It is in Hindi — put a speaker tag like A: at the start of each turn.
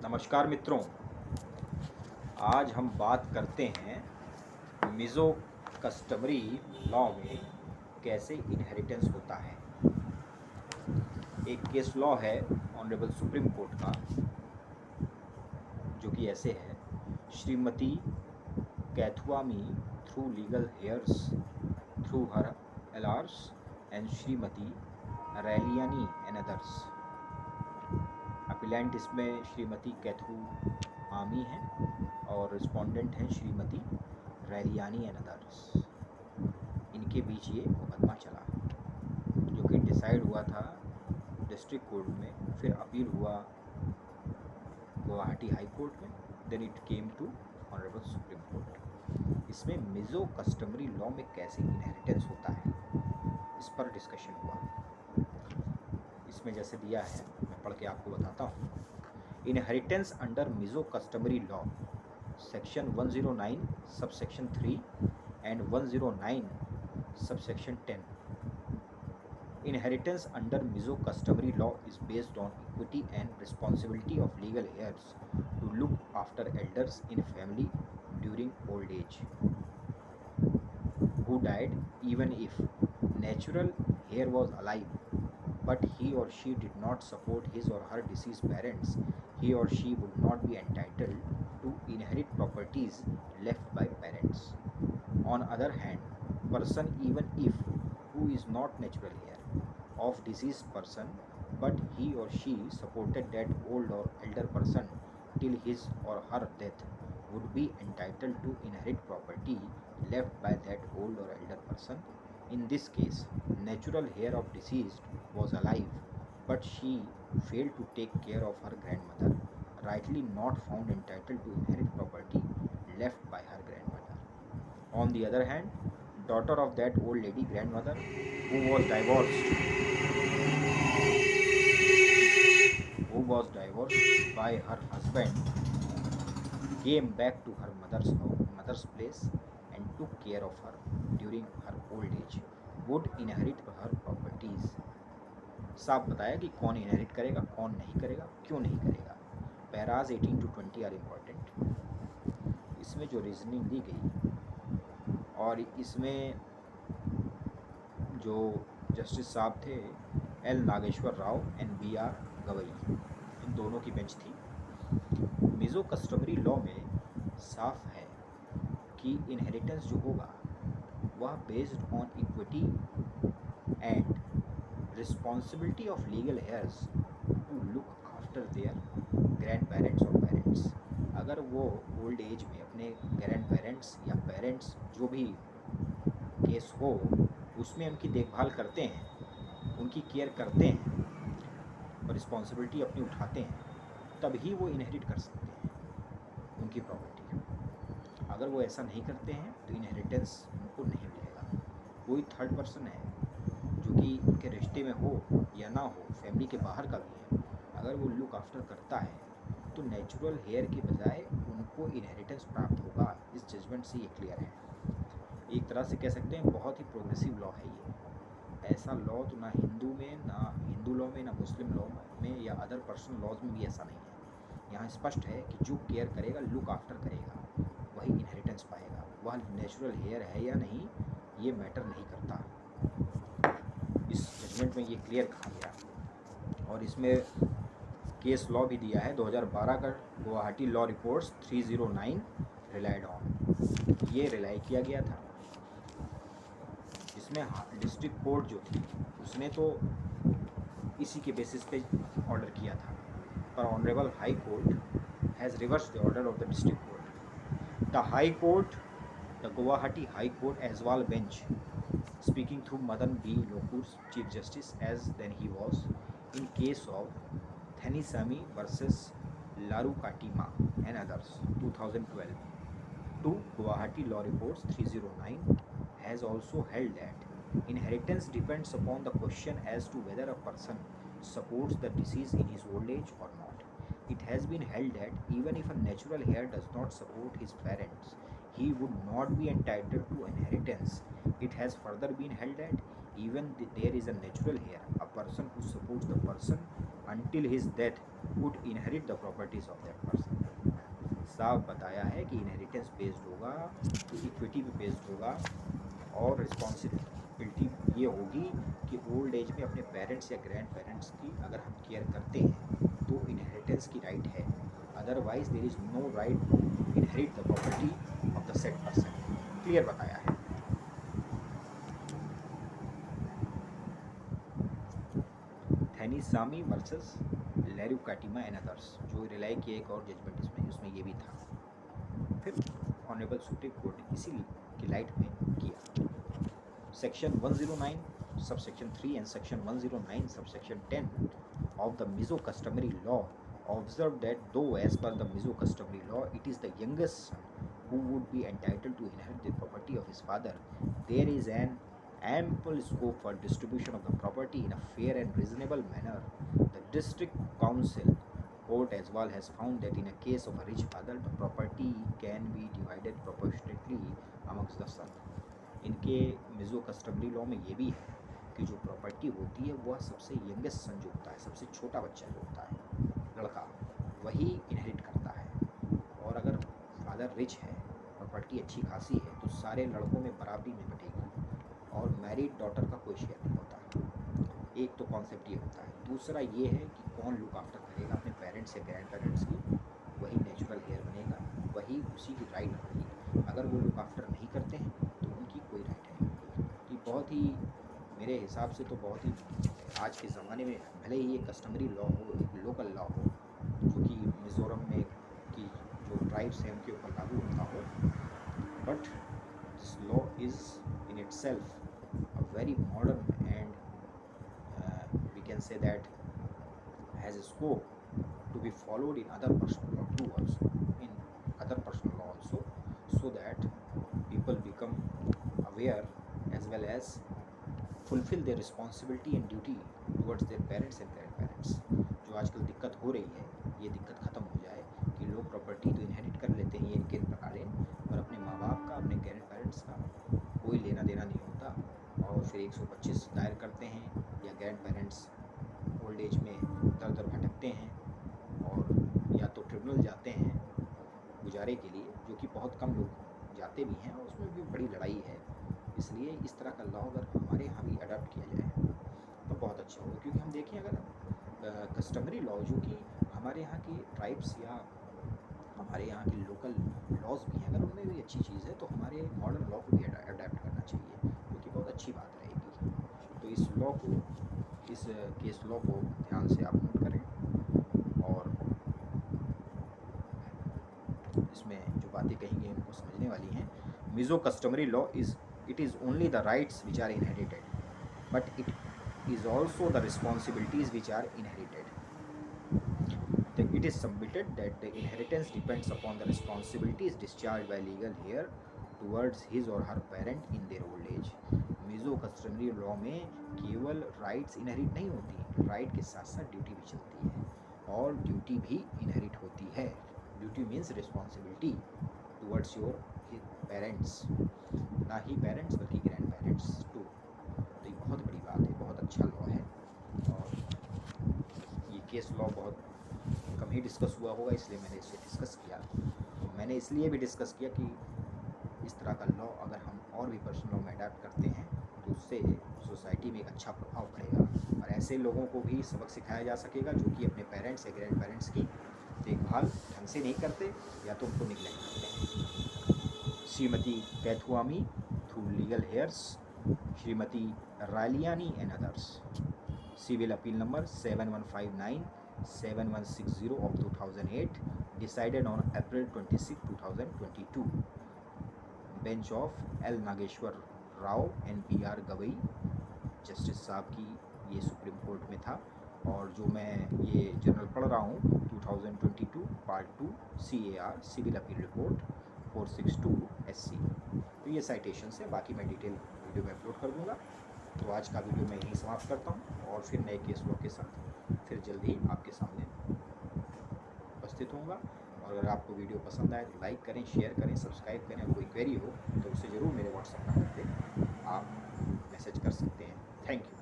A: नमस्कार मित्रों, आज हम बात करते हैं मिज़ो कस्टमरी लॉ में कैसे इनहेरिटेंस होता है। एक केस लॉ है ऑनरेबल सुप्रीम कोर्ट का, जो कि ऐसे है: Shrimati Kaithuami through legal heirs through her एलार्स and Shrimati Raliyani and others. Appellant इसमें श्रीमती कैथू आमी हैं और रिस्पोंडेंट हैं श्रीमती रैलियानी एंड अदर्स। इनके बीच ये मुकदमा चला, जो कि डिसाइड हुआ था डिस्ट्रिक्ट कोर्ट में, फिर अपील हुआ गुवाहाटी हाई कोर्ट में, then it came to honourable supreme Court. इसमें मिज़ो कस्टमरी लॉ में कैसे इनहेरिटेंस होता है, इस पर डिस्कशन हुआ। इसमें जैसे दिया है, मैं पढ़ के आपको बताता हूँ। Inheritance under Mizo customary law section 109 subsection 3 and 109 subsection 10. Inheritance under Mizo customary law is based on equity and responsibility of legal heirs to look after elders in family during old age who died even if natural heir was alive, but he or she did not support his or her deceased parents. He or she would not be entitled to inherit properties left by parents. On other hand, person even if who is not natural heir of deceased person, but he or she supported that old or elder person till his or her death, would be entitled to inherit property left by that old or elder person. In this case, natural heir of deceased was alive, but she failed to take care of her grandmother, rightly not found entitled to inherit property left by her grandmother. On the other hand, daughter of that old lady grandmother who was divorced by her husband came back to her mother's place and took care of her during her old age, would inherit her properties. साफ बताया कि कौन इनहेरिट करेगा, कौन नहीं करेगा, क्यों नहीं करेगा। Paras 18 to 20 are important. इसमें जो रीजनिंग दी गई, और इसमें जो जस्टिस साहब थे L Nageswara Rao and B R Gavai, इन दोनों की बेंच थी। मिज़ो कस्टमरी लॉ में साफ है कि इनहेरिटेंस जो होगा वह based on equity and responsibility of legal heirs to look after their grand parents और पेरेंट्स। अगर वो ओल्ड एज में अपने ग्रैंड पेरेंट्स या पेरेंट्स जो भी केस हो उसमें उनकी देखभाल करते हैं, उनकी केयर करते हैं और रिस्पॉन्सिबिलिटी अपनी उठाते हैं, तभी वो इनहेरिट कर सकते हैं उनकी प्रॉपर्टी। अगर वो ऐसा नहीं करते हैं तो इनहेरिटेंस उनको नहीं मिलेगा। कोई थर्ड पर्सन है जो कि उनके रिश्ते में हो या ना हो, फैमिली के बाहर का भी है, अगर वो लुक आफ्टर करता है तो नेचुरल हेयर के बजाय उनको इनहेरिटेंस प्राप्त होगा। इस जजमेंट से ये क्लियर है। एक तरह से कह सकते हैं बहुत ही प्रोग्रेसिव लॉ है ये। ऐसा लॉ तो ना हिंदू लॉ में, ना मुस्लिम लॉ में या अदर पर्सनल लॉज में भी ऐसा नहीं है। यहाँ स्पष्ट है कि जो केयर करेगा, लुक आफ्टर करेगा, वही इनहेरिटेंस पाएगा। वह नेचुरल हेयर है या नहीं, ये मैटर नहीं करता। इस जजमेंट में ये क्लियर कहा गया। और इसमें केस लॉ भी दिया है 2012 का, Guwahati law reports 309 relied on, ये रिलाई किया गया था। इसमें डिस्ट्रिक्ट कोर्ट जो थी उसने तो इसी के बेसिस पे ऑर्डर किया था, पर honourable high court has reverse the order of the district court. The high court, the Guwahati High court Aizawl bench, speaking through Madan B. Lokur's Chief Justice as then he was, in case of Thanisamy versus Larukatima and others, 2012, to Guwahati Law Reports 309, has also held that inheritance depends upon the question as to whether a person supports the deceased in his old age or not. It has been held that even if a natural heir does not support his parents, he would not be entitled to inheritance. It has further been held that even there is a natural heir, a person who supports the person until his death would inherit the properties of that person. साफ बताया है कि इनहेरिटेंस बेस्ड होगा, तो इक्विटी भी बेस्ड होगा, और रिस्पॉन्सिबिलिटी ये होगी कि ओल्ड एज में अपने पेरेंट्स या ग्रैंड पेरेंट्स की अगर हम केयर करते हैं तो इनहेरिटेंस की राइट है, otherwise there is no right to inherit the property of the said person. Clear बताया है। थेनीसामी वर्सेस लैरुकाटिमा एंड अदर्स, जो रिलाई की एक और जजमेंट उसमें ये भी था। फिर ऑनरेबल सुप्रीम कोर्ट ने इसी की लाइट में किया। Section 109 subsection 3 and section 109 subsection 10 of the Mizo customary law observed that though as per the Mizo customary law it is the youngest son who would be entitled to inherit the property of his father, there is an ample scope for distribution of the property in a fair and reasonable manner. The district council court as well has found that in a case of a rich father the property can be divided proportionately amongst the son. इनके मिज़ो कस्टमरी लॉ में ये भी है कि जो प्रॉपर्टी होती है वह सबसे यंगेस्ट सन जो होता है, सबसे छोटा बच्चा जो होता है, लड़का, वही इनहेरिट करता है। और अगर फादर रिच है, प्रॉपर्टी अच्छी खासी है, तो सारे लड़कों में बराबरी में बटेगी और मैरिड डॉटर का कोई शेयर नहीं होता। एक तो कॉन्सेप्ट ये होता है। दूसरा ये है कि कौन लुक आफ्टर करेगा अपने पेरेंट्स या ग्रैंड पेरेंट्स की, वही नेचुरल हेयर बनेगा, वही उसी की राइट होगी। अगर वो लुक आफ्टर नहीं करते हैं तो उनकी कोई राइट नहीं होगी। तो बहुत ही मेरे हिसाब से तो बहुत ही आज के ज़माने में भले ही ये कस्टमरी लॉ हो, एक लोकल लॉ हो, जो कि मिज़ोरम में की जो ट्राइब्स हैं उनके ऊपर लागू होता हो, but this law is in itself a very modern and we can say that has a scope to be followed in other personal law too also, in other personal law also, so that people become aware as well as fulfill their responsibility and duty towards their parents and grandparents। जो आजकल दिक्कत हो रही है, ये दिक्कत ख़त्म हो जाए कि लोग प्रॉपर्टी तो इनहेरिट कर लेते हैं इनके प्रकारेण, पर अपने माँ बाप का, अपने ग्रैंड पेरेंट्स का कोई लेना देना नहीं होता, और फिर 125 दायर करते हैं या ग्रैंड पेरेंट्स ओल्ड एज में दर दर भटकते हैं और या तो ट्रिब्यूनल जाते हैं गुजारे के लिए, जो कि बहुत कम लोग जाते भी हैं और उसमें भी बड़ी लड़ाई है। इसलिए इस तरह का लॉ अगर हमारे यहाँ भी अडॉप्ट किया जाए तो बहुत अच्छा होगा, क्योंकि हम देखें अगर कस्टमरी लॉ जो कि हमारे यहाँ की ट्राइब्स या हमारे यहाँ की लोकल लॉज भी हैं, अगर उनमें भी अच्छी चीज़ है तो हमारे मॉडर्न लॉ को भी अडैप्ट करना चाहिए, जो कि बहुत अच्छी बात रहेगी। तो इस लॉ को, इस केस लॉ को ध्यान से आप नोट करें, और इसमें जो बातें कहेंगे उनको समझने वाली हैं। Mizo customary law is it is only the rights which are inherited, but it is also the responsibilities which are inherited. It is submitted that the inheritance depends upon the responsibilities discharged by legal heir towards his or her parent in their old age. Mizo customary law में केवल राइट्स इनहेरिट नहीं होती, राइट के साथ साथ ड्यूटी भी चलती है, और ड्यूटी भी इनहेरिट होती है। Duty means responsibility towards your parents, ना ही पेरेंट्स बल्कि ग्रैंड पेरेंट्स टू। तो ये बहुत बड़ी बात है, बहुत अच्छा लॉ है, और ये केस लॉ बहुत कम ही डिस्कस हुआ होगा, इसलिए मैंने इसे डिस्कस किया। तो मैंने इसलिए भी डिस्कस किया कि इस तरह का लॉ अगर हम और भी पर्सनल लॉ में अडैप्ट करते हैं तो उससे सोसाइटी में एक अच्छा प्रभाव पड़ेगा, और ऐसे लोगों को भी सबक सिखाया जा सकेगा जो कि अपने पेरेंट्स या ग्रैंड पेरेंट्स की देखभाल ढंग से नहीं करते या तो उनको निगलेक्ट करते हैं। Shrimati Kaithuami through legal heirs, Shrimati Raliyani and others, civil appeal number 7159 7160 of 2008, decided on April 26, 2022, bench of L Nageswara Rao and BR Gavai justice साहब की ये सुप्रीम कोर्ट में था, और जो मैं ये जर्नल पढ़ रहा हूँ 2022 part 2 CAR civil appeal report 462 SC। तो ये साइटेशन है, बाकी मैं डिटेल वीडियो में अपलोड कर दूँगा। तो आज का वीडियो मैं यहीं समाप्त करता हूँ, और फिर नए केस लॉ के साथ फिर जल्दी ही आपके सामने उपस्थित होऊंगा। और अगर आपको वीडियो पसंद आए तो लाइक करें, शेयर करें, सब्सक्राइब करें, और कोई क्वेरी हो तो उसे ज़रूर मेरे व्हाट्सएप नंबर पे आप मैसेज कर सकते हैं। Thank you.